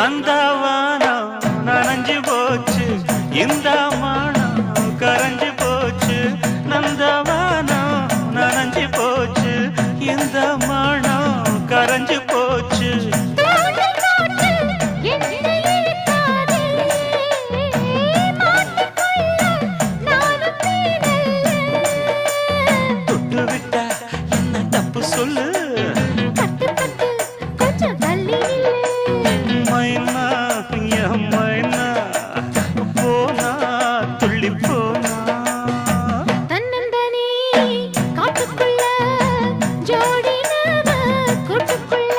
நந்தவானம் நனைஞ்சு போச்சு இந்த மானம் கரைஞ்சு போச்சு நந்தவானம் நனைஞ்சு போச்சு இந்த மானம் கரைஞ்சு போச்சு தொட்டு விட்டா என்ன தப்பு சொல்லு மைனா என் மைனா போனா துள்ளி போனா தன்னந்தனி காட்டுக்குள்ள ஜோடி நாம கூட்டுக்குள்ள